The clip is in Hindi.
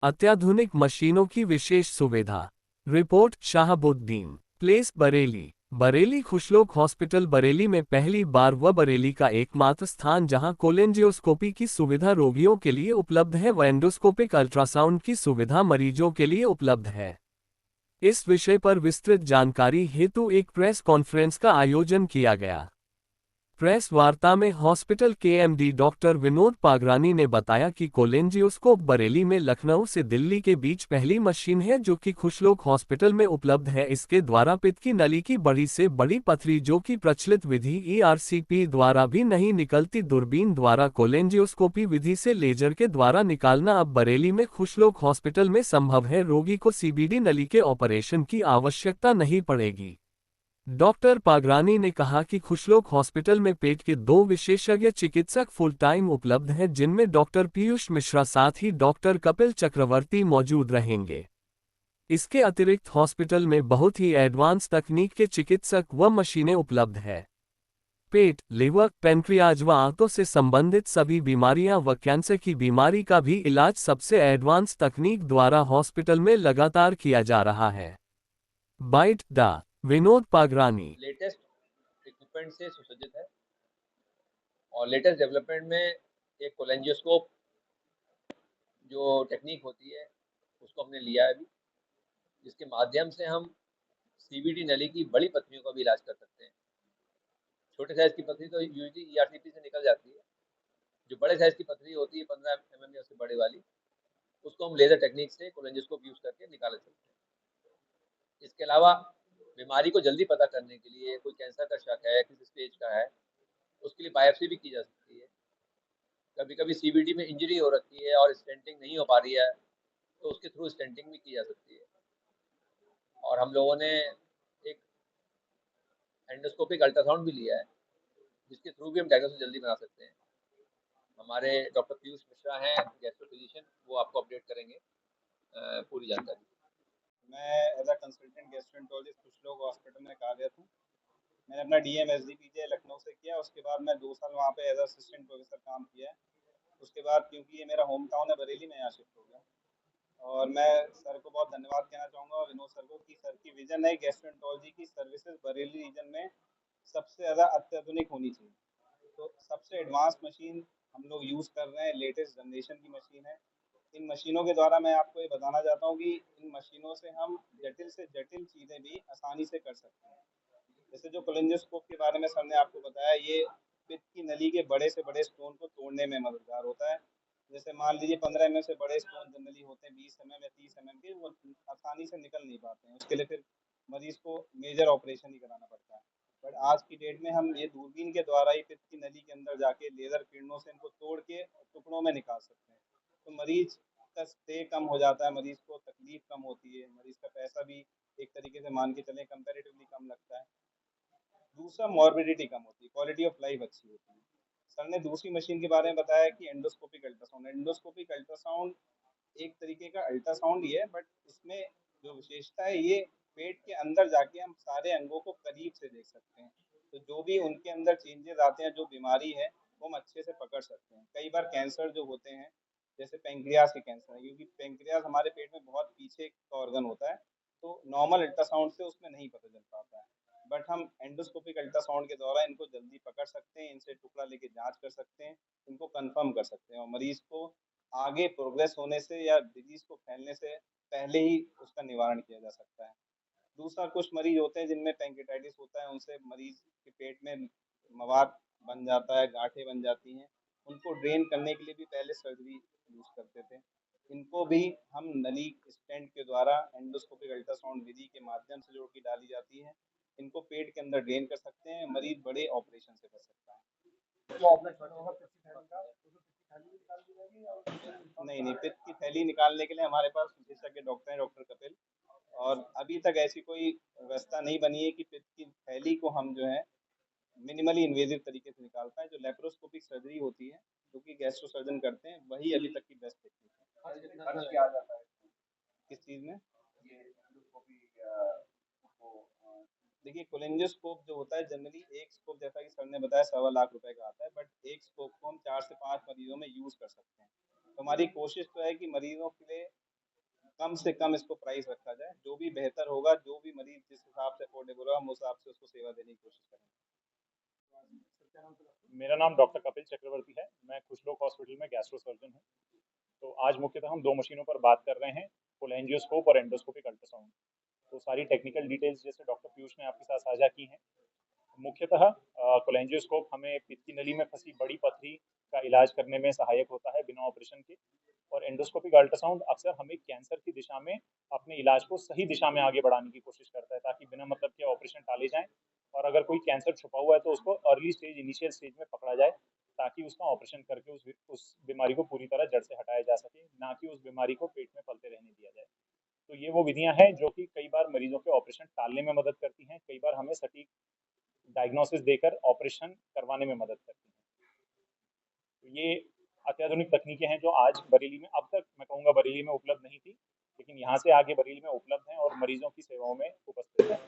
अत्याधुनिक मशीनों की विशेष सुविधा। Report Shahabuddin, place Bareilly. Bareilly Khushlok hospital Bareilly में पहली बार व बरेली का एकमात्र स्थान जहां कोलेंजियोस्कोपी की सुविधा रोगियों के लिए उपलब्ध है व एंडोस्कोपिक अल्ट्रासाउंड की सुविधा मरीजों के लिए उपलब्ध है। इस विषय पर विस्तृत जानकारी हेतु एक प्रेस कॉन्फ्रेंस का आयोजन किया गया। प्रेस वार्ता में हॉस्पिटल के एमडी डॉक्टर विनोद पागरानी ने बताया कि कोलेंजियोस्कोप बरेली में लखनऊ से दिल्ली के बीच पहली मशीन है जो कि खुशलोक हॉस्पिटल में उपलब्ध है। इसके द्वारा पित्त की नली की बड़ी से बड़ी पथरी जो कि प्रचलित विधि ईआरसीपी द्वारा भी नहीं निकलती, दूरबीन द्वारा कोलेंजियोस्कोपी विधि से लेजर के द्वारा निकालना अब बरेली में खुशलोक हॉस्पिटल में संभव है। रोगी को सीबीडी नली के ऑपरेशन की आवश्यकता नहीं पड़ेगी। डॉक्टर पागरानी ने कहा कि खुशलोक हॉस्पिटल में पेट के 2 विशेषज्ञ चिकित्सक फुल टाइम उपलब्ध हैं, जिनमें डॉक्टर पीयूष मिश्रा साथ ही डॉक्टर कपिल चक्रवर्ती मौजूद रहेंगे। इसके अतिरिक्त हॉस्पिटल में बहुत ही एडवांस तकनीक के चिकित्सक व मशीनें उपलब्ध है। पेट, लिवर, पैंक्रियाज व आंतों से संबंधित सभी बीमारियां व कैंसर की बीमारी का भी इलाज सबसे एडवांस तकनीक द्वारा हॉस्पिटल में लगातार किया जा रहा है। बाइट डा विनोद पागरानी। लेटेस्ट इक्विपमेंट से सुसज्जित है और लेटेस्ट डेवलपमेंट में एक कोलेंजियोस्कोप जो टेक्निक होती है उसको हमने लिया है अभी, जिसके माध्यम से हम सीबीडी नली की बड़ी पथरियों का भी इलाज कर सकते हैं। छोटे साइज की पथरी तो यूजली ईआरसीपी से निकल जाती है। जो बड़े साइज की पथरी होती है 15 mm या उससे बड़े वाली, उसको हम लेजर टेक्निक से कोलेंजियोस्कोप यूज करके निकाल सकते हैं। इसके अलावा बीमारी को जल्दी पता करने के लिए, कोई कैंसर का शक है, किस स्टेज का है, उसके लिए बायोप्सी भी की जा सकती है। कभी कभी सीबीडी में इंजरी हो रखी है और स्टेंटिंग नहीं हो पा रही है, तो उसके थ्रू स्टेंटिंग भी की जा सकती है। और हम लोगों ने एक एंडोस्कोपिक अल्ट्रासाउंड भी लिया है, जिसके थ्रू भी हम डायग्नोसिस जल्दी बना सकते हैं। हमारे डॉक्टर पीयूष मिश्रा हैं गैस्ट्रो फिजिशियन, वो आपको अपडेट करेंगे पूरी जानकारी। मैं as a consultant gastroenterologist Khushlok hospital में कार्यरत हूँ। मैंने अपना डीएम एसडीपीजे लखनऊ से किया, उसके बाद मैं 2 साल वहाँ पे एज असिस्टेंट प्रोफेसर काम किया है। उसके बाद क्योंकि ये मेरा होम टाउन है बरेली में, यहाँ शिफ्ट हो गया। और मैं सर को बहुत धन्यवाद कहना चाहूँगा, विनोद सर को, कि सर की विजन है गैस्ट्रोएंटरोलॉजी की सर्विसेज बरेली रीजन में सबसे ज़्यादा अत्याधुनिक होनी चाहिए। तो सबसे एडवांस मशीन हम लोग यूज़ कर रहे हैं, लेटेस्ट जनरेशन की मशीन है। इन मशीनों के द्वारा मैं आपको ये बताना चाहता हूँ कि इन मशीनों से हम जटिल से जटिल चीज़ें भी आसानी से कर सकते हैं। जैसे जो कोलेंजियोस्कोप के बारे में सर ने आपको बताया, ये पित्त की नली के बड़े से बड़े स्टोन को तोड़ने में मददगार होता है। जैसे मान लीजिए 15 mm से बड़े स्टोन जनरली होते हैं 20 mm या 30 mm के, वो आसानी से निकल नहीं पाते हैं। उसके लिए फिर मरीज को मेजर ऑपरेशन ही कराना पड़ता है। बट आज की डेट में हम ये दूरबीन के द्वारा ही पित्त की नली के अंदर जाके लेजर किरणों से इनको तोड़ के टुकड़ों में निकाल सकते हैं। तो मरीज का स्टे कम हो जाता है, मरीज को तकलीफ कम होती है, मरीज का पैसा भी एक तरीके से मान के चलें कंपैरेटिवली कम लगता है। दूसरा, मॉर्बिडिटी कम होती है, क्वालिटी ऑफ लाइफ अच्छी होती है। सर ने दूसरी मशीन के बारे में बताया कि एंडोस्कोपिक अल्ट्रासाउंड। एंडोस्कोपिक अल्ट्रासाउंड एक तरीके का अल्ट्रासाउंड ही है, बट इसमें जो विशेषता है, ये पेट के अंदर जाके हम सारे अंगों को करीब से देख सकते हैं। तो जो भी उनके अंदर चेंजेस आते हैं, जो बीमारी है, वो हम अच्छे से पकड़ सकते हैं। कई बार कैंसर जो होते हैं, जैसे पेंक्रियास के कैंसर है, क्योंकि पेंक्रियास हमारे पेट में बहुत पीछे का ऑर्गन होता है, तो नॉर्मल अल्ट्रासाउंड से उसमें नहीं पता चल पाता है। बट हम एंडोस्कोपिक अल्ट्रासाउंड के द्वारा इनको जल्दी पकड़ सकते हैं, इनसे टुकड़ा लेके जांच कर सकते हैं, इनको कंफर्म कर सकते हैं और मरीज को आगे प्रोग्रेस होने से या डिजीज को फैलने से पहले ही उसका निवारण किया जा सकता है। दूसरा, कुछ मरीज होते हैं जिनमें पैंक्रेटाइटिस होता है, उनसे मरीज के पेट में मवाद बन जाता है, गांठें बन जाती हैं, उनको ड्रेन करने के लिए भी पहले सर्जरी यूज करते थे। इनको भी हम नली स्टेंट के द्वारा एंडोस्कोपिक अल्ट्रासाउंड विधि के माध्यम से जोड़ के डाली जाती है, इनको पेट के अंदर ड्रेन कर सकते हैं, मरीज बड़े ऑपरेशन से बच सकता है। नहीं, पित्त की थैली निकालने के लिए हमारे पास विशेषज्ञ डॉक्टर हैं, डॉक्टर कपिल, और अभी तक ऐसी कोई व्यवस्था नहीं बनी है कि पित्त की थैली को हम जो है मिनिमली इन्वेजिव तरीके से निकाल पाए। जो लेप्रोस्कोपिक सर्जरी होती है, जो कि गैस्ट्रो सर्जन करते हैं, वही अभी तक की बेस्ट टेक्निक है। किस चीज़ में? देखिए, कोलेंजियोस्कोप जो होता है, जनरली एक स्कोप, जैसा कि सर ने बताया, 1.25 लाख रुपए का आता है, बट एक स्कोप को हम 4 से 5 मरीजों में यूज कर सकते हैं। तो हमारी कोशिश तो है कि मरीजों के लिए कम से कम इसको प्राइस रखा जाए, जो भी बेहतर होगा, जो भी मरीज जिस हिसाब से अफोर्डेबल होगा हम उस हिसाब से उसको सेवा देने की कोशिश करेंगे। मेरा नाम डॉक्टर कपिल चक्रवर्ती है। मैं खुशलोक हॉस्पिटल में गैस्ट्रो सर्जन हूँ। तो आज मुख्यतः हम दो मशीनों पर बात कर रहे हैं, कोलेंजियोस्कोप और एंडोस्कोपिक अल्ट्रासाउंड। तो सारी टेक्निकल डिटेल्स जैसे डॉक्टर पीयूष ने आपके साथ साझा की हैं। मुख्यतः कोलेंजियोस्कोप हमें पित्त की नली में फंसी बड़ी पथरी का इलाज करने में सहायक होता है बिना ऑपरेशन के, और एंडोस्कोपिक अल्ट्रासाउंड अक्सर हमें कैंसर की दिशा में अपने इलाज को सही दिशा में आगे बढ़ाने की कोशिश करता है, ताकि बिना मतलब के ऑपरेशन टाले जाएं, और अगर कोई कैंसर छुपा हुआ है तो उसको अर्ली स्टेज, इनिशियल स्टेज में पकड़ा जाए, ताकि उसका ऑपरेशन करके उस बीमारी को पूरी तरह जड़ से हटाया जा सके, ना कि उस बीमारी को पेट में पलते रहने दिया जाए। तो ये वो विधियां हैं जो कि कई बार मरीजों के ऑपरेशन टालने में मदद करती हैं, कई बार हमें सटीक डायग्नोसिस देकर ऑपरेशन करवाने में मदद करती हैं। तो ये अत्याधुनिक तकनीकें हैं जो आज बरेली में, अब तक मैं कहूँगा बरेली में उपलब्ध नहीं थी, लेकिन यहाँ से आगे बरेली में उपलब्ध हैं और मरीजों की सेवाओं में उपस्थित हैं।